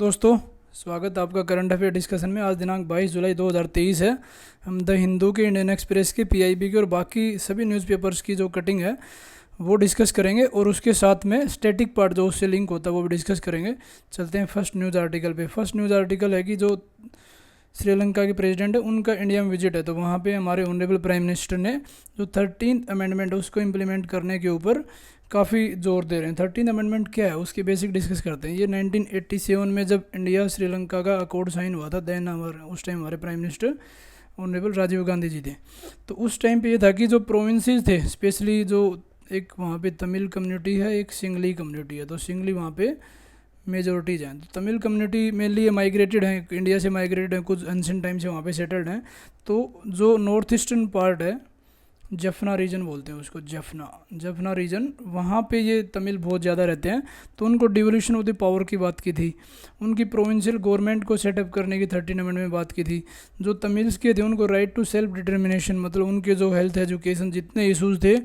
दोस्तों, स्वागत है आपका करंट अफेयर डिस्कशन में। आज दिनांक 22 जुलाई 2023 है। हम द हिंदू के, इंडियन एक्सप्रेस के, पीआईबी के और बाकी सभी न्यूज़पेपर्स की जो कटिंग है वो डिस्कस करेंगे और उसके साथ में स्टैटिक पार्ट जो उससे लिंक होता है वो भी डिस्कस करेंगे। चलते हैं फर्स्ट न्यूज़ आर्टिकल पे। फर्स्ट न्यूज़ आर्टिकल है कि जो श्रीलंका के प्रेसिडेंट है उनका इंडिया में विजिट है, तो वहाँ पे हमारे ऑनरेबल प्राइम मिनिस्टर ने जो 13th अमेंडमेंट है उसको इम्प्लीमेंट करने के ऊपर काफ़ी जोर दे रहे हैं। 13th अमेंडमेंट क्या है उसकी बेसिक डिस्कस करते हैं। ये 1987 में जब इंडिया श्रीलंका का अकॉर्ड साइन हुआ था, देन उस टाइम हमारे prime minister honourable Rajiv Gandhi ji थे। तो उस टाइम पे ये था कि जो प्रोविंसेस थे, स्पेशली जो एक वहाँ पे तमिल कम्युनिटी है, एक सिंगली कम्युनिटी है, तो सिंगली वहाँ पे मेजोरिटीज हैं। तो तमिल कम्युनिटी मेनली माइग्रेटेड हैं, इंडिया से माइग्रेटेड हैं, कुछ एंशिएंट टाइम से वहाँ पे सेटल्ड हैं। तो जो नॉर्थ ईस्टर्न पार्ट है, जफना रीजन बोलते हैं उसको, जफना रीजन, वहाँ पे ये तमिल बहुत ज़्यादा रहते हैं। तो उनको डिवोल्यूशन ऑफ द पावर की बात की थी, उनकी प्रोविंशियल गवर्नमेंट को सेटअप करने की 13 अमेंडमेंट में बात की थी। जो तमिल्स के थे उनको राइट टू सेल्फ डिटर्मिनेशन, मतलब उनके जो हेल्थ, एजुकेशन, जितने इशूज़ थे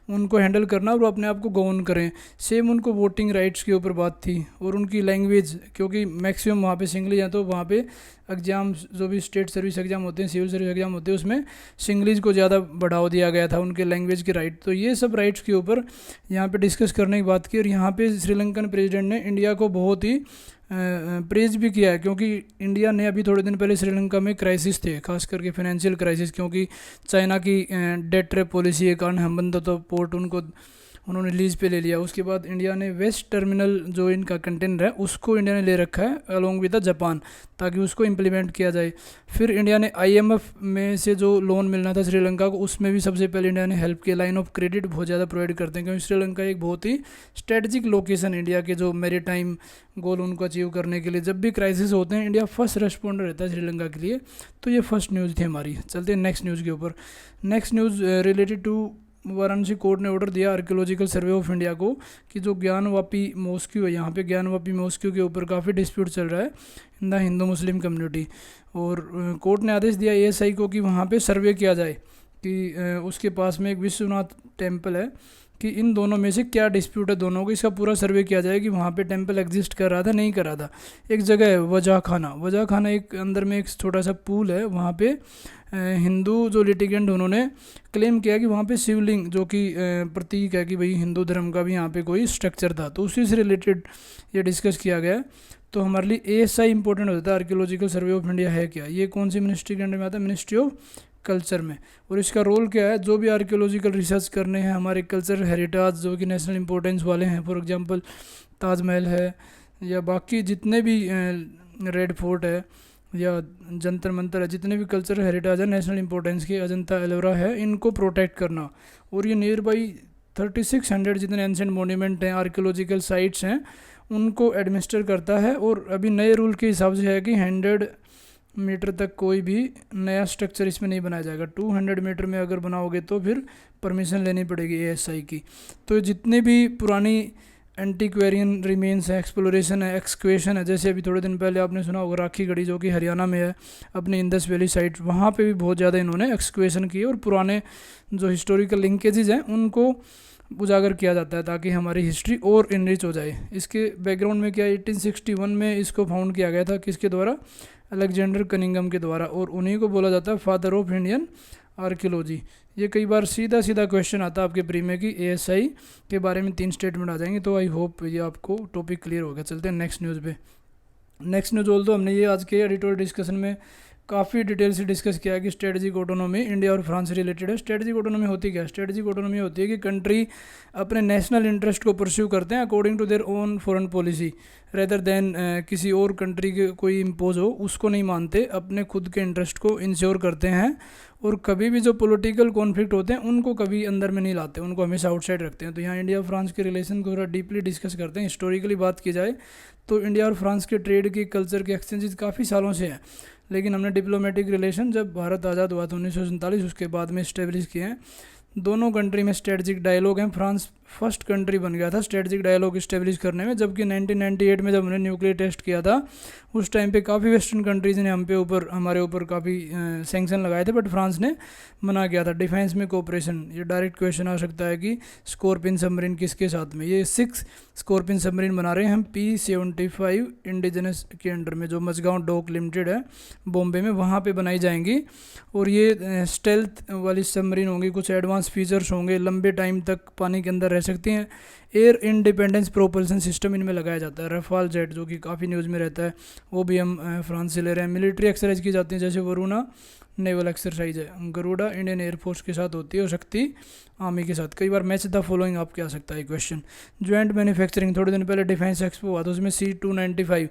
उनको हैंडल करना और वो अपने आप को गवर्न करें। सेम उनको वोटिंग राइट्स के ऊपर बात थी। और उनकी लैंग्वेज, क्योंकि मैक्सिमम वहाँ पे सिंगली हैं, तो वहाँ पे एग्ज़ाम जो भी स्टेट सर्विस एग्ज़ाम होते हैं, सिविल सर्विस एग्ज़ाम होते हैं, उसमें सिंगलिश को ज़्यादा बढ़ावा दिया गया था, उनके लैंग्वेज के राइट। तो ये सब राइट्स के ऊपर यहाँ पे डिस्कस करने की बात की। और यहाँ पे श्रीलंकन प्रेसिडेंट ने इंडिया को बहुत ही प्रेज भी किया है, क्योंकि इंडिया ने अभी थोड़े दिन पहले श्रीलंका में क्राइसिस थे, खास करके फाइनेंशियल क्राइसिस, क्योंकि चाइना की डेट ट्रैप पॉलिसी के कारण हम्बंदों तो पोर्ट उन्होंने लीज पे ले लिया। उसके बाद इंडिया ने वेस्ट टर्मिनल जो इनका कंटेनर है उसको इंडिया ने ले रखा है अलोंग विद द जापान, ताकि उसको इम्प्लीमेंट किया जाए। फिर इंडिया ने आईएमएफ में से जो लोन मिलना था श्रीलंका को, उसमें भी सबसे पहले इंडिया ने हेल्प किया। लाइन ऑफ क्रेडिट बहुत ज़्यादा प्रोवाइड करते हैं, क्योंकि श्रीलंका एक बहुत ही स्ट्रेटजिक लोकेशन, इंडिया के जो मेरीटाइम गोल उनको अचीव करने के लिए जब भी क्राइसिस होते हैं इंडिया फर्स्ट रेस्पॉन्डर रहता है श्रीलंका के लिए। तो ये फर्स्ट न्यूज़ थी हमारी। चलते हैं नेक्स्ट न्यूज़ के ऊपर। Next news related to Varanasi court ने ऑर्डर दिया आर्कियोलॉजिकल सर्वे ऑफ इंडिया को कि जो ज्ञानवापी मॉस्क्यू है, यहाँ पे ज्ञानवापी मॉस्क्यू के ऊपर काफ़ी डिस्प्यूट चल रहा है in the Hindu Muslim community. और कोर्ट ने आदेश दिया एएसआई को कि वहाँ पे सर्वे किया जाए कि उसके पास में एक विश्वनाथ टेम्पल है, कि इन दोनों में से क्या डिस्प्यूट है दोनों को, इसका पूरा सर्वे किया जाए कि वहाँ पे टेम्पल एग्जिस्ट कर रहा था नहीं कर रहा था। एक जगह है वजह खाना एक अंदर में एक छोटा सा पूल है, वहाँ पे हिंदू जो लिटिगेंट उन्होंने क्लेम किया कि वहाँ पे शिवलिंग जो कि प्रतीक है कि भाई हिंदू धर्म का भी यहाँ पे कोई स्ट्रक्चर था, तो उसी से रिलेटेड ये डिस्कस किया गया। तो हमारे लिए एएसआई इंपॉर्टेंट होता है, आर्कियोलॉजिकल सर्वे ऑफ इंडिया है क्या, ये कौन सी मिनिस्ट्री के अंडर में आता है, मिनिस्ट्री ऑफ कल्चर में। और इसका रोल क्या है, जो भी आर्कियोलॉजिकल रिसर्च करने हैं, हमारे कल्चर हेरिटेज जो कि नेशनल इंपॉर्टेंस वाले हैं, फॉर एग्जांपल ताजमहल है या बाकी जितने भी रेड फोर्ट है या जंतर मंतर है, जितने भी कल्चर हेरिटेज है नेशनल इंपॉर्टेंस के, अजंता एलोरा है, इनको प्रोटेक्ट करना। और ये नियर बाई 3600 जितने एंशिएंट मोन्यूमेंट हैं, आर्कियोलॉजिकल साइट्स हैं, उनको एडमिनिस्टर करता है। और अभी नए रूल के हिसाब से है कि 100 मीटर तक कोई भी नया स्ट्रक्चर इसमें नहीं बनाया जाएगा। 200 मीटर में अगर बनाओगे तो फिर परमिशन लेनी पड़ेगी एएसआई की। तो जितने भी पुरानी एंटीक्वेरियन रिमेन्स है, एक्सप्लोरेशन है, एक्सक्वेशन है, जैसे अभी थोड़े दिन पहले आपने सुना होगा राखी गढ़ी जो कि हरियाणा में है, अपनी इंदस वैली साइट, वहाँ पे भी बहुत ज़्यादा इन्होंने एक्सक्वेशन किए और पुराने जो हिस्टोरिकल लिंकेजेज हैं उनको उजागर किया जाता है, ताकि हमारी हिस्ट्री और इनरिच हो जाए। इसके बैकग्राउंड में क्या, 1861 में इसको फाउंड किया गया था, किसके द्वारा, अलेक्जेंडर कनिंगम के द्वारा, और उन्हीं को बोला जाता है फादर ऑफ इंडियन आर्कियोलॉजी। ये कई बार सीधा क्वेश्चन आता है आपके प्री में कि एएसआई के बारे में 3 स्टेटमेंट आ जाएंगे। तो आई होप ये आपको टॉपिक क्लियर हो गया। चलते हैं नेक्स्ट न्यूज़ पे। नेक्स्ट न्यूज़ ऑल्दो हमने ये आज के एडिटोरियल डिस्कशन में काफ़ी डिटेल से डिस्कस किया कि स्ट्रेटजिक ऑटोनॉमी इंडिया और फ्रांस से रिलेटेड है। स्ट्रेटजिक ऑटोनॉमी होती क्या है? स्ट्रेटजिक ऑटोनॉमी होती है कि कंट्री अपने नेशनल इंटरेस्ट को परस्यू करते हैं according to their own foreign policy, rather than किसी और कंट्री के कोई इम्पोज हो उसको नहीं मानते, अपने खुद के इंटरेस्ट को इंश्योर करते हैं। और कभी भी जो पॉलिटिकल कॉन्फ्लिक्ट होते हैं उनको कभी अंदर में नहीं लाते, उनको हमेशा आउटसाइड रखते हैं। तो यहाँ इंडिया और फ्रांस के रिलेशन को थोड़ा डीपली डिस्कस करते हैं। हिस्टोरिकली बात की जाए तो इंडिया और फ्रांस के ट्रेड के, कल्चर के एक्सचेंजेस काफ़ी सालों से हैं, लेकिन हमने डिप्लोमेटिक रिलेशन जब भारत आज़ाद हुआ था 1947 उसके बाद में इस्टेब्लिश किए हैं। दोनों कंट्री में स्ट्रेटजिक डायलॉग हैं। फर्स्ट कंट्री बन गया था स्ट्रेटजिक डायलॉग इस्टेब्लिश करने में, जबकि 1998 में जब हमने न्यूक्लियर टेस्ट किया था उस टाइम पे काफ़ी वेस्टर्न कंट्रीज़ ने हमारे ऊपर काफ़ी सैंक्शन लगाए थे, बट फ्रांस ने मना किया था। डिफेंस में कोऑपरेशन, ये डायरेक्ट क्वेश्चन आ सकता है कि स्कॉर्पियन सबमरीन किसके साथ में, ये 6 स्कॉर्पियन सबमरीन बना रहे हैं हम P-75 इंडिजिनस के अंडर में, जो मझगांव डॉक लिमिटेड है बॉम्बे में, वहाँ पे बनाई जाएंगी। और ये स्टेल्थ वाली सबमरीन होंगी, कुछ एडवांस फीचर्स होंगे, लंबे टाइम तक पानी के अंदर रह सकती हैं। एयर इंडिपेंडेंस प्रोपल्सन सिस्टम इनमें लगाया जाता है। रफाल जेट जो कि काफ़ी न्यूज़ में रहता है, वो भी हम फ्रांस से ले रहे हैं। मिलिट्री एक्सरसाइज की जाती हैं, जैसे वरुणा नेवल एक्सरसाइज है, गरुड़ा इंडियन एयरफोर्स के साथ होती है और शक्ति आर्मी के साथ। कई बार मैच द फॉलोइंग आपके आ सकता है क्वेश्चन। ज्वाइंट मैन्युफैक्चरिंग, थोड़े दिन पहले डिफेंस एक्सपो हुआ था, उसमें C-295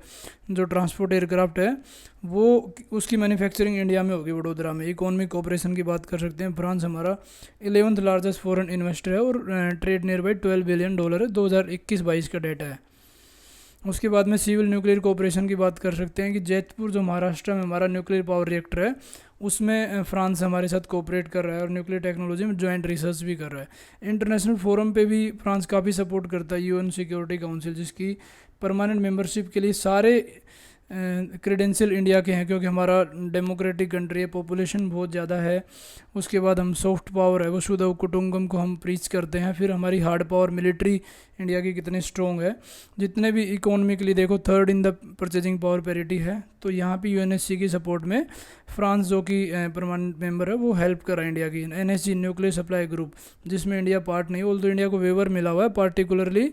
जो ट्रांसपोर्ट एयरक्राफ्ट है वो उसकी मैन्युफैक्चरिंग इंडिया में होगी, वडोदरा में। इकोनॉमिक कोऑपरेशन की बात कर सकते हैं, फ्रांस हमारा 11th लार्जेस्ट फॉरेन इन्वेस्टर है और ट्रेड नियर बाई $12 बिलियन है, 2021-22 का डेटा है। उसके बाद में सिविल न्यूक्लियर कोऑपरेशन की बात कर सकते हैं कि जैतपुर जो महाराष्ट्र में हमारा न्यूक्लियर पावर रिएक्टर है उसमें फ्रांस हमारे साथ कोऑपरेट कर रहा है और न्यूक्लियर टेक्नोलॉजी में जॉइंट रिसर्च भी कर रहा है। इंटरनेशनल फोरम पे भी फ्रांस काफ़ी सपोर्ट करता है, UN सिक्योरिटी काउंसिल, जिसकी परमानेंट मेंबरशिप के लिए सारे क्रेडेंशियल इंडिया के हैं, क्योंकि हमारा डेमोक्रेटिक कंट्री है, पॉपुलेशन बहुत ज़्यादा है। उसके बाद हम सॉफ्ट पावर है वो वसुधैव कुटुंबकम को हम प्रीच करते हैं। फिर हमारी हार्ड पावर मिलिट्री इंडिया की कितनी स्ट्रॉन्ग है। जितने भी इकोनॉमिकली देखो 3rd in the purchasing power parity है, तो यहाँ पे UNSC की सपोर्ट में फ्रांस जो कि परमानेंट मेंबर है वो हेल्प कर रहा है इंडिया की। NSG न्यूक्लियर सप्लाई ग्रुप, जिसमें इंडिया पार्ट नहीं, ऑल्दो इंडिया को वेवर मिला हुआ है, पार्टिकुलरली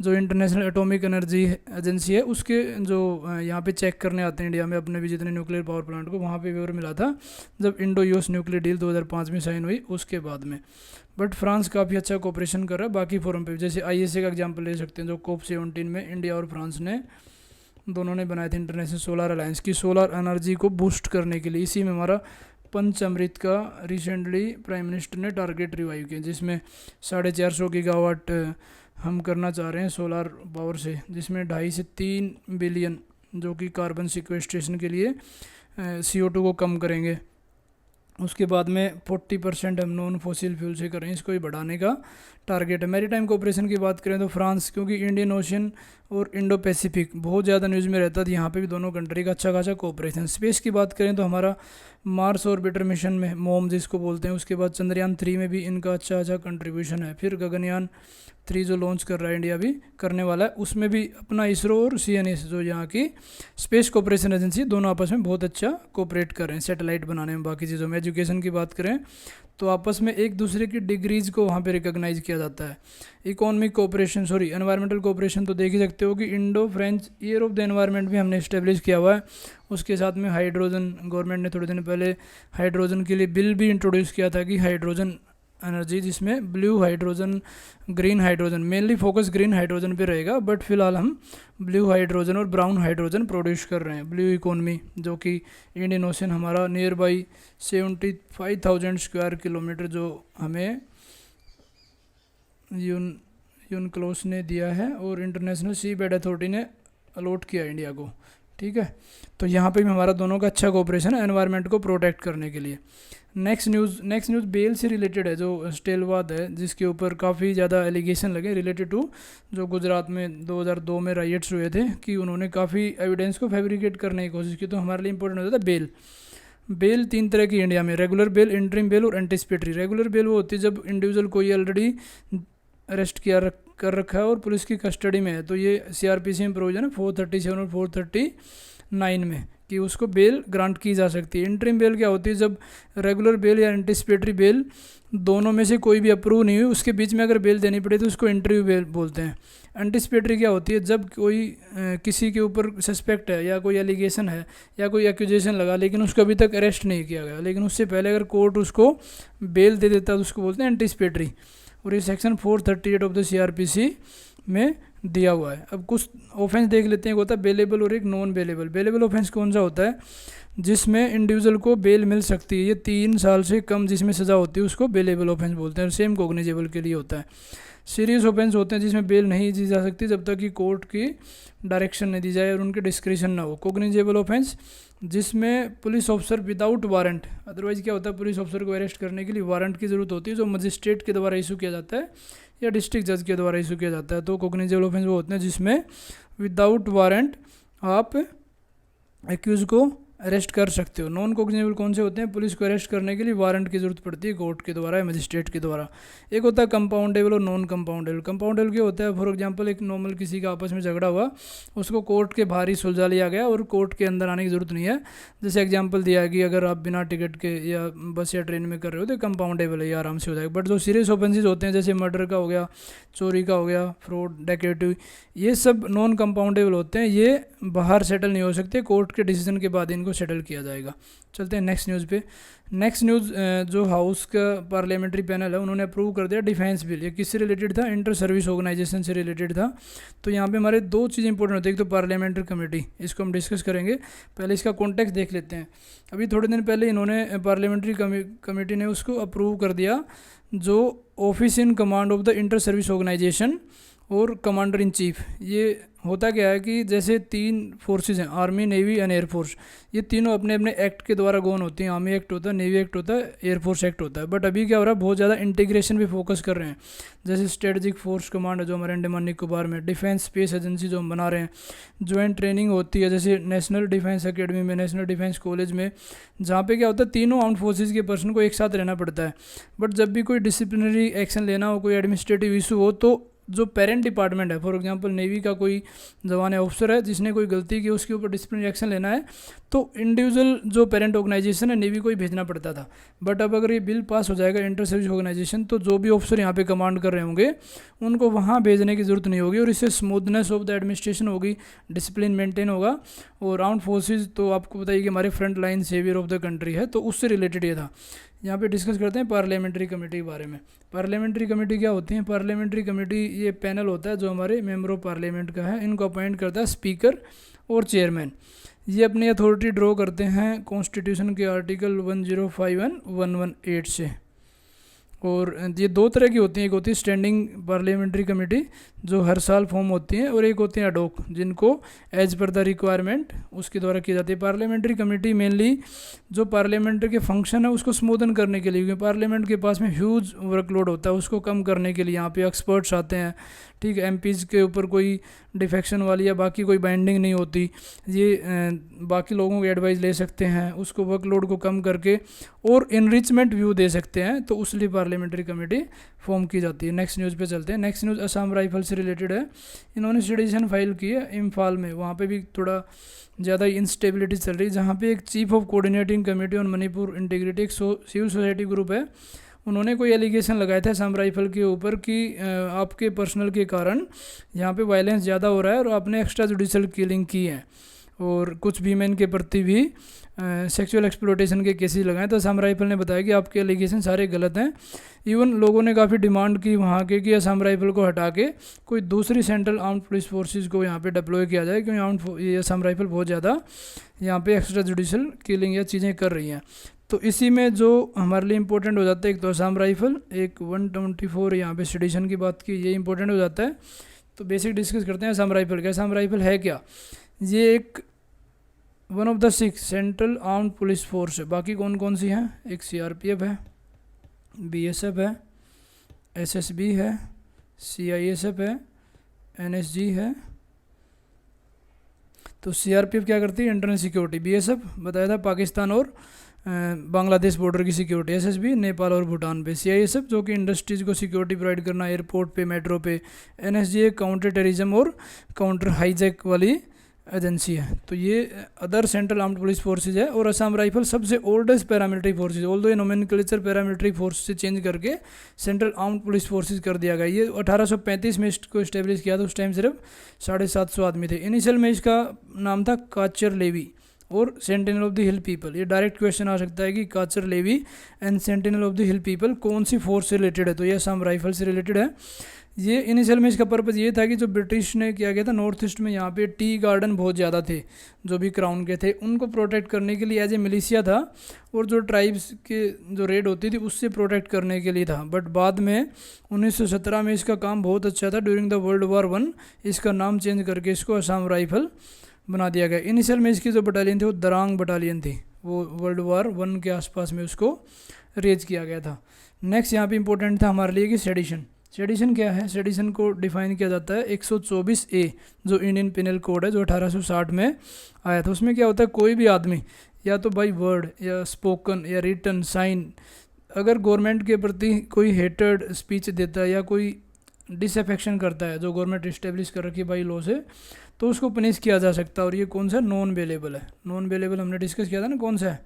जो इंटरनेशनल एटॉमिक एनर्जी एजेंसी है उसके जो यहाँ पे चेक करने आते हैं इंडिया में अपने भी जितने न्यूक्लियर पावर प्लांट को, वहाँ पे वेवर मिला था जब इंडो यूएस न्यूक्लियर डील 2005 में साइन हुई उसके बाद में। बट फ्रांस काफ़ी अच्छा कोऑपरेशन कर रहा है बाकी फोरम पे, जैसे ISA का एग्जांपल ले सकते हैं, जो COP17 में इंडिया और फ्रांस ने दोनों ने बनाए थे इंटरनेशनल सोलर अलायंस की, सोलर एनर्जी को बूस्ट करने के लिए। इसी में हमारा पंच अमृत का रिसेंटली प्राइम मिनिस्टर ने टारगेट रिवाइव किया, जिसमें 450 गीगावाट हम करना चाह रहे हैं सोलर पावर से, जिसमें 2.5 से 3 बिलियन जो कि कार्बन सिक्वेस्ट्रेशन के लिए CO2 को कम करेंगे। उसके बाद में 40% हम नॉन फॉसिल फ्यूल से करें, इसको ही बढ़ाने का टारगेट है। मैरीटाइम कोऑपरेशन की बात करें तो फ्रांस, क्योंकि इंडियन ओशन और इंडो पैसिफिक बहुत ज़्यादा न्यूज़ में रहता था, यहाँ पे भी दोनों कंट्री का अच्छा खासा कोऑपरेशन। स्पेस की बात करें तो हमारा मार्स ऑर्बिटर मिशन में मोम जिसको बोलते हैं, उसके बाद चंद्रयान 3 में भी इनका अच्छा कंट्रीब्यूशन है। फिर गगनयान 3 जो लॉन्च कर रहा है इंडिया भी करने वाला है, उसमें भी अपना इसरो और CNS जो यहाँ की स्पेस कोऑपरेशन एजेंसी, दोनों आपस में बहुत अच्छा कोऑपरेट कर रहे हैं सैटेलाइट बनाने में, बाकी चीज़ों में। एजुकेशन की बात करें तो आपस में एक दूसरे की डिग्रीज को वहाँ पे रिकॉग्नाइज किया जाता है। इकोनॉमिक कोऑपरेशन, एनवायरमेंटल कोऑपरेशन तो देख ही सकते हो कि Indo French year of the environment भी हमने इस्टेब्लिश किया हुआ है। उसके साथ में हाइड्रोजन, गवर्नमेंट ने थोड़े दिन पहले हाइड्रोजन के लिए बिल भी इंट्रोड्यूस किया था कि हाइड्रोजन एनर्जी, जिसमें blue hydrogen, green hydrogen, mainly focus green hydrogen पे रहेगा, बट फिलहाल हम ब्लू हाइड्रोजन और ब्राउन हाइड्रोजन प्रोड्यूस कर रहे हैं। ब्लू इकोनॉमी जो कि इंडियन ओशन हमारा नियर बाई 75,000 स्क्वायर किलोमीटर जो हमें यूनक्लोस ने दिया है और इंटरनेशनल सी बेड अथॉरिटी ने अलॉट किया इंडिया को, ठीक है। तो यहाँ पे भी हमारा दोनों का अच्छा कोऑपरेशन है एनवायरनमेंट को प्रोटेक्ट करने के लिए। नेक्स्ट न्यूज़ बेल से रिलेटेड है, जो स्टेलवाद है जिसके ऊपर काफ़ी ज़्यादा एलिगेशन लगे रिलेटेड टू जो गुजरात में 2002 में राइट्स हुए थे कि उन्होंने काफ़ी एविडेंस को फैब्रिकेट करने की कोशिश की। तो हमारे लिए इंपॉर्टेंट होता था बेल 3 तरह की इंडिया में, रेगुलर बेल, इंटरिम बेल और एंटिसिपेटरी। रेगुलर बेल वो होती है जब इंडिविजुअल कोई ऑलरेडी अरेस्ट कर रखा है और पुलिस की कस्टडी में है, तो ये CRPC में प्रोविजन है 437 और 439 में कि उसको बेल ग्रांट की जा सकती है। इंटरिम बेल क्या होती है, जब रेगुलर बेल या एंटिसिपेटरी बेल दोनों में से कोई भी अप्रूव नहीं हुई, उसके बीच में अगर बेल देनी पड़े तो उसको इंटरव्यू बेल बोलते हैं। एंटिसिपेटरी क्या होती है, जब कोई किसी के ऊपर सस्पेक्ट है या कोई एलिगेशन है या कोई एक्यूजेशन लगा लेकिन उसको अभी तक अरेस्ट नहीं किया गया, लेकिन उससे पहले अगर कोर्ट उसको बेल दे देता है तो उसको बोलते हैं एंटिसिपेटरी, और ये सेक्शन 438 ऑफ द CRPC में दिया हुआ है। अब कुछ ऑफेंस देख लेते हैं, होता है बेलेबल और एक नॉन बेलेबल। बेलेबल ऑफेंस कौन सा होता है, जिसमें इंडिविजुअल को बेल मिल सकती है, ये 3 साल से कम जिसमें सज़ा होती है उसको बेलेबल ऑफेंस बोलते हैं। सेम कॉग्निजेबल के लिए होता है। सीरियस ऑफेंस होते हैं जिसमें बेल नहीं दी जा सकती जब तक कि कोर्ट की डायरेक्शन नहीं दी जाए और उनके डिस्क्रिशन ना हो। कॉग्निजेबल ऑफेंस जिसमें police officer without warrant, otherwise क्या होता है पुलिस ऑफिसर को अरेस्ट करने के लिए वारंट की ज़रूरत होती है जो मजिस्ट्रेट के द्वारा इशू किया जाता है, या डिस्ट्रिक्ट जज के द्वारा इशू किया जाता है। तो कॉग्निजेबल ऑफेंस वो होते हैं जिसमें विदाउट वारंट आप एक्यूज को अरेस्ट कर सकते हो। नॉन कॉग्निजेबल कौन से होते हैं? पुलिस को अरेस्ट करने के लिए वारंट की जरूरत पड़ती है कोर्ट के द्वारा या मजिस्ट्रेट के द्वारा। एक होता है कंपाउंडेबल और नॉन कंपाउंडेबल। कंपाउंडेबल क्या होता है? फॉर एग्जांपल एक नॉर्मल किसी का आपस में झगड़ा हुआ, उसको कोर्ट के बाहर ही सुलझा लिया गया और कोर्ट के अंदर आने की जरूरत नहीं है। जैसे एग्जाम्पल दिया कि अगर आप बिना टिकट के या बस या ट्रेन में कर रहे हो तो कंपाउंडेबल है, ये आराम से हो जाएगा। बट जो सीरियस ऑफेंसेज होते हैं जैसे मर्डर का हो गया, चोरी का हो गया, फ्रॉड, डकैती, ये सब नॉन कंपाउंडेबल होते हैं, ये बाहर सेटल नहीं हो सकते, कोर्ट के डिसीजन के बाद इनको सेटल किया जाएगा। चलते हैं नेक्स्ट न्यूज़ पे। नेक्स्ट न्यूज़ जो हाउस का पार्लियामेंट्री पैनल है उन्होंने अप्रूव कर दिया डिफेंस बिल। ये किससे रिलेटेड था? इंटर सर्विस ऑर्गेनाइजेशन से रिलेटेड था। तो यहाँ पे हमारे दो चीज़ें इंपॉर्टेंट होती है, एक तो पार्लियामेंट्री कमेटी, इसको हम डिस्कस करेंगे। पहले इसका कॉन्टेक्स्ट देख लेते हैं। अभी थोड़े दिन पहले इन्होंने पार्लियामेंट्री कमेटी ने उसको अप्रूव कर दिया, जो office in command of the inter service organisation और कमांडर इन चीफ। ये होता क्या है कि जैसे तीन फोर्सेस हैं, आर्मी, नेवी एंड एयरफोर्स, ये तीनों अपने अपने एक्ट के द्वारा गौन होती हैं। आर्मी एक्ट होता है, नेवी एक्ट होता है, एयरफोर्स एक्ट होता है। बट अभी क्या हो रहा है, बहुत ज़्यादा इंटीग्रेशन पे फोकस कर रहे हैं। जैसे स्ट्रेटजिक फोर्स कमांड है जो हमारे अंडमान निकोबार में, डिफेंस स्पेस एजेंसी जो हम बना रहे हैं, ज्वाइंट ट्रेनिंग होती है जैसे नेशनल डिफेंस अकेडमी में, नेशनल डिफेंस कॉलेज में, जहाँ पे क्या होता है तीनों आर्म्ड फोर्सेज के पर्सन को एक साथ रहना पड़ता है। बट जब भी कोई डिसिप्लिनरी एक्शन लेना हो, कोई एडमिनिस्ट्रेटिव इशू हो, तो जो पेरेंट डिपार्टमेंट है, फॉर एग्जांपल नेवी का कोई जवान है, ऑफिसर है, जिसने कोई गलती की, उसके ऊपर डिसिप्लिनरी एक्शन लेना है, तो इंडिविजुअल जो पेरेंट ऑर्गेनाइजेशन है नेवी को ही भेजना पड़ता था। बट अब अगर ये बिल पास हो जाएगा इंटर सर्विस ऑर्गेनाइजेशन, तो जो भी ऑफिसर यहाँ पे कमांड कर रहे होंगे उनको वहाँ भेजने की जरूरत नहीं होगी और इससे स्मूथनेस ऑफ द एडमिनिस्ट्रेशन होगी, डिसिप्लिन मेंटेन होगा। और आर्म्ड फोर्सेज तो आपको बताइए कि हमारे front line saviour of the country है, तो उससे रिलेटेड ये था। यहाँ पे डिस्कस करते हैं पार्लियामेंट्री कमेटी के बारे में। पार्लियामेंट्री कमेटी क्या होती है? पार्लियामेंट्री कमेटी ये पैनल होता है जो हमारे मेंबर ऑफ पार्लियामेंट का है, इनको अपॉइंट करता है स्पीकर और चेयरमैन। ये अपनी अथॉरिटी ड्रॉ करते हैं कॉन्स्टिट्यूशन के आर्टिकल 105 एंड 118 से। और ये दो तरह की होती हैं, एक होती है स्टैंडिंग पार्लियामेंट्री कमेटी जो हर साल फॉर्म होती हैं, और एक होती है एडॉक जिनको एज पर द रिक्वायरमेंट उसके द्वारा की जाती है। पार्लियामेंट्री कमेटी मेनली जो पार्लियामेंट के फंक्शन है उसको स्मूथन करने के लिए, क्योंकि पार्लियामेंट के पास में ह्यूज वर्कलोड होता है, उसको कम करने के लिए यहाँ पे एक्सपर्ट्स आते हैं। ठीक है, एमपीज़ के ऊपर कोई डिफेक्शन वाली या बाकी कोई बाइंडिंग नहीं होती, ये बाकी लोगों की एडवाइस ले सकते हैं, उसको वर्कलोड को कम करके और इनरिचमेंट व्यू दे सकते हैं, तो उसलिए पार्लियामेंट्री कमेटी फॉर्म की जाती है। नेक्स्ट न्यूज़ पे चलते हैं। नेक्स्ट न्यूज़ असम राइफल से रिलेटेड है। इन्होंने सिटीजन फाइल की है इम्फाल में, वहाँ पे भी थोड़ा ज़्यादा इंस्टेबिलिटी चल रही है, जहाँ पे एक chief of coordinating committee on Manipur integrity, एक सिविल सोसाइटी ग्रुप है, उन्होंने कोई एलिगेशन लगाया था असम राइफल के ऊपर कि आपके पर्सनल के कारण यहाँ पे वायलेंस ज़्यादा हो रहा है और आपने एक्स्ट्रा जुडिशल किलिंग की है और कुछ वीमेन के प्रति भी सेक्सुअल एक्सप्लोटेशन के केसेस लगाए। तो असम राइफल ने बताया कि आपके एलिगेशन सारे गलत हैं। इवन लोगों ने काफ़ी डिमांड की वहाँ के कि असम राइफल को हटा के कोई दूसरी सेंट्रल आर्म्ड पुलिस फोर्सेज को यहाँ पे डिप्लॉय किया जाए, क्योंकि ये असम राइफल बहुत ज़्यादा यहाँ पे एक्स्ट्रा जुडिशल किलिंग या चीज़ें कर रही हैं। तो इसी में जो हमारे लिए इंपॉर्टेंट हो जाता है, एक तो असम राइफल, एक 124 यहाँ पे सेडिशन की बात की, ये इंपॉर्टेंट हो जाता है। तो बेसिक डिस्कस करते हैं असम राइफल का। असम राइफल है क्या? ये एक one of the 6 central armed police force है। बाकी कौन कौन सी हैं? एक सीआरपीएफ है, बीएसएफ है, एसएसबी है, सीआईएसएफ है, एनएसजी है। तो सीआरपीएफ क्या करती है? Internal security. बीएसएफ बताया था पाकिस्तान और बांग्लादेश बॉर्डर की सिक्योरिटी। एसएसबी नेपाल और भूटान पे। सीआईएसएफ जो कि इंडस्ट्रीज़ को सिक्योरिटी प्रोवाइड करना एयरपोर्ट पे, मेट्रो पे। एनएसजी काउंटर टेररिज्म और काउंटर हाईजैक वाली एजेंसी है। तो ये other central armed police forces है। और असम राइफल सबसे ओल्डेस्ट पैरामिलिट्री फोर्सेज, ऑल्दो ये नोमेनक्लेचर पैरामिलिट्री फोर्स से चेंज करके सेंट्रल आर्म्ड पुलिस फोर्सेज कर दिया गया। ये 1835 में इसको इस्टेब्लिश किया था, उस टाइम सिर्फ 750 आदमी थे। इनिशियल में इसका नाम था काचर लेवी और sentinel of the hill people. ये डायरेक्ट क्वेश्चन आ सकता है कि Cachar levy and sentinel of the hill people कौन सी फोर्स से रिलेटेड है? तो ये असम राइफल से रिलेटेड है। ये इनिशियल में इसका पर्पज़ ये था कि जो ब्रिटिश ने किया गया था नॉर्थ ईस्ट में, यहाँ पे टी गार्डन बहुत ज़्यादा थे जो भी क्राउन के थे, उनको प्रोटेक्ट करने के लिए एज ए मिलिशिया था, और जो ट्राइब्स के जो रेड होती थी उससे प्रोटेक्ट करने के लिए था। बट बाद में 1917 में इसका काम बहुत अच्छा था। ड्यूरिंग द वर्ल्ड वार 1 इसका नाम चेंज करके इसको असम राइफल बना दिया गया। इनिशियल में इसकी जो बटालियन थी वो दरांग बटालियन थी, वो वर्ल्ड वार 1 के आसपास में उसको रेज किया गया था। नेक्स्ट यहाँ पे इंपॉर्टेंट था हमारे लिए कि सेडिशन। सेडिशन क्या है? सेडिशन को डिफाइन किया जाता है 124A जो इंडियन पिनल कोड है, जो 1860 में आया था। उसमें क्या होता है, कोई भी आदमी या तो बाई वर्ड या स्पोकन या रिटन साइन अगर गवर्नमेंट के प्रति कोई हेटेड स्पीच देता है या कोई डिसअफेक्शन करता है जो गवर्नमेंट इस्टेब्लिश कर रखी है बाई लॉ से, तो उसको पनिश किया जा सकता है। और ये कौन सा नॉन बेलेबल है? नॉन बेलेबल हमने डिस्कस किया था ना, कौन सा है,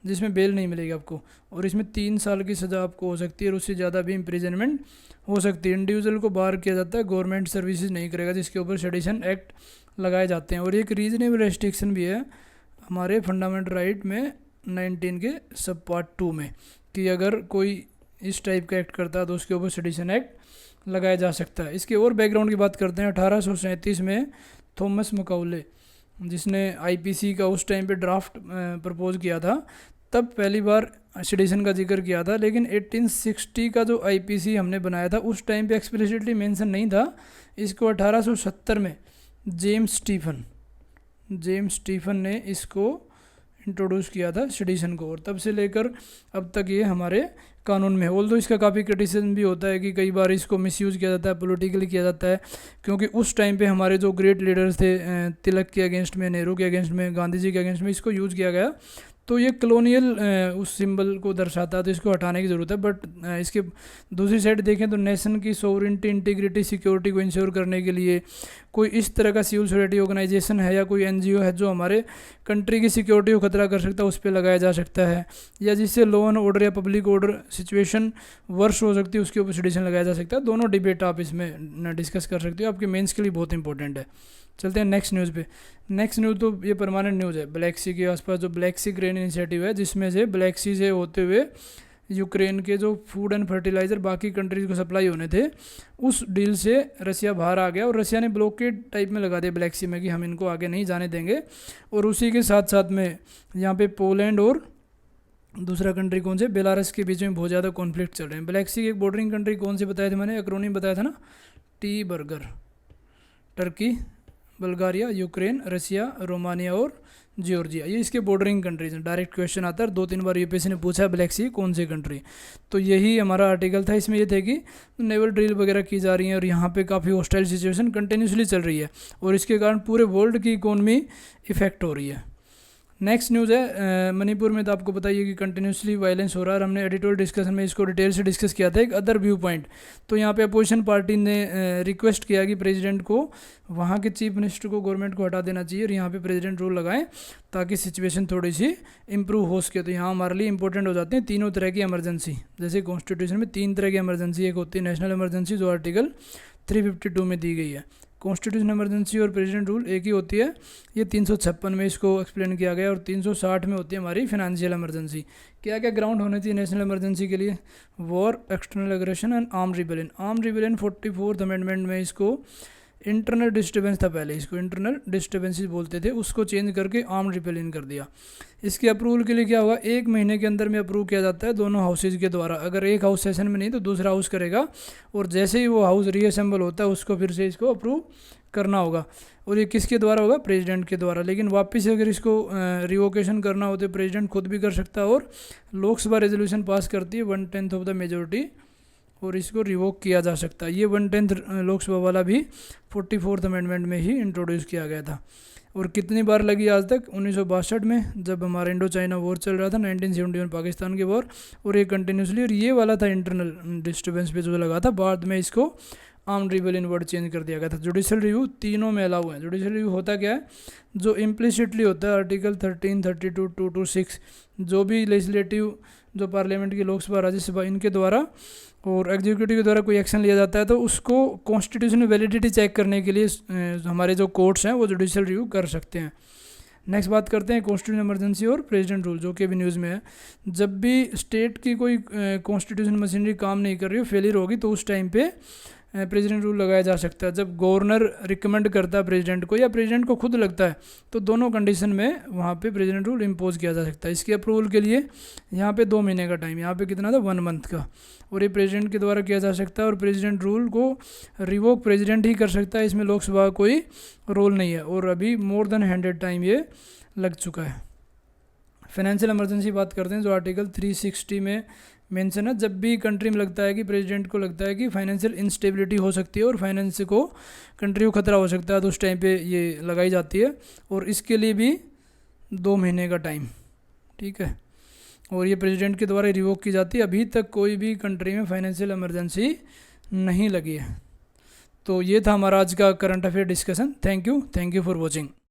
जिसमें बेल नहीं मिलेगी आपको, और इसमें 3 साल की सज़ा आपको हो सकती है और उससे ज़्यादा भी इम्प्रिजनमेंट हो सकती है। इंडिविजुअल को बाहर किया जाता है, गवर्नमेंट सर्विसेज नहीं करेगा जिसके ऊपर सेडिशन एक्ट लगाए जाते हैं। और एक रीजनेबल रेस्ट्रिक्शन भी है हमारे फंडामेंटल राइट में 19 के सब पार्ट 2 में, कि अगर कोई इस टाइप का एक्ट करता है तो उसके ऊपर सेडिशन एक्ट लगाया जा सकता है। इसके और बैकग्राउंड की बात करते हैं। 1837 में थॉमस मकाउले, जिसने आईपीसी का उस टाइम पे ड्राफ्ट प्रपोज किया था, तब पहली बार सेडिशन का जिक्र किया था। लेकिन 1860 का जो आईपीसी हमने बनाया था उस टाइम पे एक्सप्लिसिटली मेंशन नहीं था। इसको 1870 में जेम्स स्टीफन ने इसको इंट्रोड्यूस किया था सेडिशन को, और तब से लेकर अब तक ये हमारे कानून में है। ऑल्दो इसका काफ़ी क्रिटिसिज्म भी होता है कि कई बार इसको मिसयूज़ किया जाता है, पॉलिटिकली किया जाता है, क्योंकि उस टाइम पे हमारे जो ग्रेट लीडर्स थे तिलक के अगेंस्ट में, नेहरू के अगेंस्ट में, गांधी जी के अगेंस्ट में इसको यूज़ किया गया। तो ये कलोनियल उस सिंबल को दर्शाता है, तो इसको हटाने की ज़रूरत है। बट इसके दूसरी साइड देखें तो नेशन की सोवरेनिटी, इंटीग्रिटी, सिक्योरिटी को इंश्योर करने के लिए कोई इस तरह का सिविल सोसाइटी ऑर्गेनाइजेशन है या कोई एनजीओ है जो हमारे कंट्री की सिक्योरिटी को खतरा कर सकता है, उस पर लगाया जा सकता है, या जिससे लॉ एंड ऑर्डर या पब्लिक ऑर्डर सिचुएशन वर्ष हो सकती है, उसके ऊपर सेडिशन लगाया जा सकता है। दोनों डिबेट आप इसमें डिस्कस कर सकते हो, आपके मेंस के लिए बहुत इंपॉर्टेंट है। चलते हैं नेक्स्ट न्यूज़ पे। नेक्स्ट न्यूज़ तो ये परमानेंट न्यूज़ है, ब्लैक सी के आसपास जो ब्लैक सी ग्रेन इनिशिएटिव है, जिसमें से ब्लैक सी से होते हुए यूक्रेन के जो फूड एंड फर्टिलाइज़र बाकी कंट्रीज़ को सप्लाई होने थे, उस डील से रसिया बाहर आ गया और रसिया ने ब्लॉकेड टाइप में लगा दिया ब्लैक सी में कि हम इनको आगे नहीं जाने देंगे। और उसी के साथ साथ में यहाँ पे पोलैंड और दूसरा कंट्री कौन से, बेलारस के बीच में बहुत ज़्यादा कॉन्फ्लिक्ट चल रहे हैं। ब्लैक सी की एक बॉर्डरिंग कंट्री कौन से बताए थे मैंने, एक्रोनिम बताया था ना, T burger, Turkey, Bulgaria, Ukraine, Russia, Romania और जॉर्जिया, ये इसके बॉर्डरिंग कंट्रीज हैं। डायरेक्ट क्वेश्चन आता है, 2-3 बार यूपीएससी ने पूछा ब्लैक सी कौन सी कंट्री। तो यही हमारा आर्टिकल था। इसमें ये थे कि नेवल ड्रिल वगैरह की जा रही है और यहाँ पे काफ़ी हॉस्टाइल सिचुएशन कंटिन्यूसली चल रही है और इसके कारण पूरे वर्ल्ड की इकोनॉमी इफेक्ट हो रही है। नेक्स्ट न्यूज़ है मणिपुर में, तो आपको बताइए कि कंटिन्यूसली वायलेंस हो रहा है और हमने एडिटोरियल डिस्कशन में इसको डिटेल से डिस्कस किया था। एक अदर व्यू पॉइंट, तो यहाँ पे अपोजिशन पार्टी ने रिक्वेस्ट किया कि प्रेसिडेंट को, वहाँ के चीफ मिनिस्टर को, गवर्नमेंट को हटा देना चाहिए और यहाँ पे प्रेसिडेंट रूल लगाएं ताकि सिचुएशन थोड़ी सी इंप्रूव हो सके। तो यहाँ हमारे लिए इंपॉर्टेंट हो जाते हैं तीनों तरह की इमरजेंसी। जैसे कॉन्स्टिट्यूशन में 3 तरह की इमरजेंसी, एक होती है नेशनल इमरजेंसी जो आर्टिकल 352 में दी गई है। कॉन्स्टिट्यूशन इमरजेंसी और प्रेसिडेंट रूल एक ही होती है, ये 356 में इसको एक्सप्लेन किया गया, और 360 में होती है हमारी फाइनेंशियल इमरजेंसी। क्या क्या ग्राउंड होने चाहिए नेशनल इमरजेंसी के लिए, war, external aggression and arm rebellion. Arm rebellion 44th amendment में इसको इंटरनल डिस्टर्बेंस था, पहले इसको इंटरनल डिस्टर्बेंसेस बोलते थे, उसको चेंज करके आर्म रिबेलियन कर दिया। इसके अप्रूवल के लिए क्या होगा, 1 महीने के अंदर में अप्रूव किया जाता है दोनों हाउसेज के द्वारा। अगर एक हाउस सेशन में नहीं तो दूसरा हाउस करेगा, और जैसे ही वो हाउस रीअसेंबल होता है उसको फिर से इसको अप्रूव करना होगा। और ये किसके द्वारा होगा, प्रेसिडेंट के द्वारा। लेकिन वापस अगर इसको रिवोकेशन करना हो तो प्रेसिडेंट खुद भी कर सकता है, और लोकसभा रेजोल्यूशन पास करती है 1/10 ऑफ द मेजोरिटी, और इसको रिवोक किया जा सकता है। ये 1/10 लोकसभा वाला भी 44th अमेंडमेंट में ही इंट्रोड्यूस किया गया था। और कितनी बार लगी आज तक, 1962 में जब हमारा इंडो चाइना वॉर चल रहा था, 1971 पाकिस्तान के वॉर, और ये कंटिन्यूसली, और ये वाला था इंटरनल डिस्टर्बेंस पे जो लगा था। बाद में इसको आर्म रिबेलियन वर्ड चेंज कर दिया गया था। जुडिशल रिव्यू तीनों में अलाउ है। जुडिशल रिव्यू होता क्या है, जो इम्प्लिसिटली होता है आर्टिकल 13, 32, 2 to 6, जो भी लेजिस्लेटिव, जो पार्लियामेंट की, लोकसभा, राज्यसभा, इनके द्वारा और एग्जीक्यूटिव के द्वारा कोई एक्शन लिया जाता है, तो उसको कॉन्स्टिट्यूशनल वैलिडिटी चेक करने के लिए हमारे जो कोर्ट्स हैं वो जुडिशल रिव्यू कर सकते हैं। नेक्स्ट बात करते हैं कॉन्स्टिट्यूशन इमरजेंसी और प्रेसिडेंट रूल, जो कि अभी न्यूज़ में है। जब भी स्टेट की कोई कॉन्स्टिट्यूशन मशीनरी काम नहीं कर रही हो, फेलियर होगी, तो उस टाइम पे प्रेसिडेंट रूल लगाया जा सकता है। जब गवर्नर रिकमेंड करता है प्रेसिडेंट को, या प्रेसिडेंट को खुद लगता है, तो दोनों कंडीशन में वहाँ पे प्रेसिडेंट रूल इम्पोज किया जा सकता है। इसके अप्रूवल के लिए यहाँ पे 2 महीने का टाइम, यहाँ पे कितना था, 1 month का, और ये प्रेसिडेंट के द्वारा किया जा सकता है। और प्रेसिडेंट रूल को रिवोक प्रेसिडेंट ही कर सकता है, इसमें लोकसभा का कोई रोल नहीं है। और अभी मोर देन 100 टाइम ये लग चुका है। फाइनेंशियल इमरजेंसी बात करते हैं जो आर्टिकल 360 में मेंशन है, जब भी कंट्री में लगता है कि प्रेसिडेंट को लगता है कि फाइनेंशियल इंस्टेबिलिटी हो सकती है और फाइनेंस को कंट्री को खतरा हो सकता है, तो उस टाइम पे ये लगाई जाती है, और इसके लिए भी 2 महीने का टाइम, ठीक है, और ये प्रेसिडेंट के द्वारा रिवोक की जाती है। अभी तक कोई भी कंट्री में फाइनेंशियल इमरजेंसी नहीं लगी है। तो ये था हमारा आज का current affair discussion. Thank you for watching.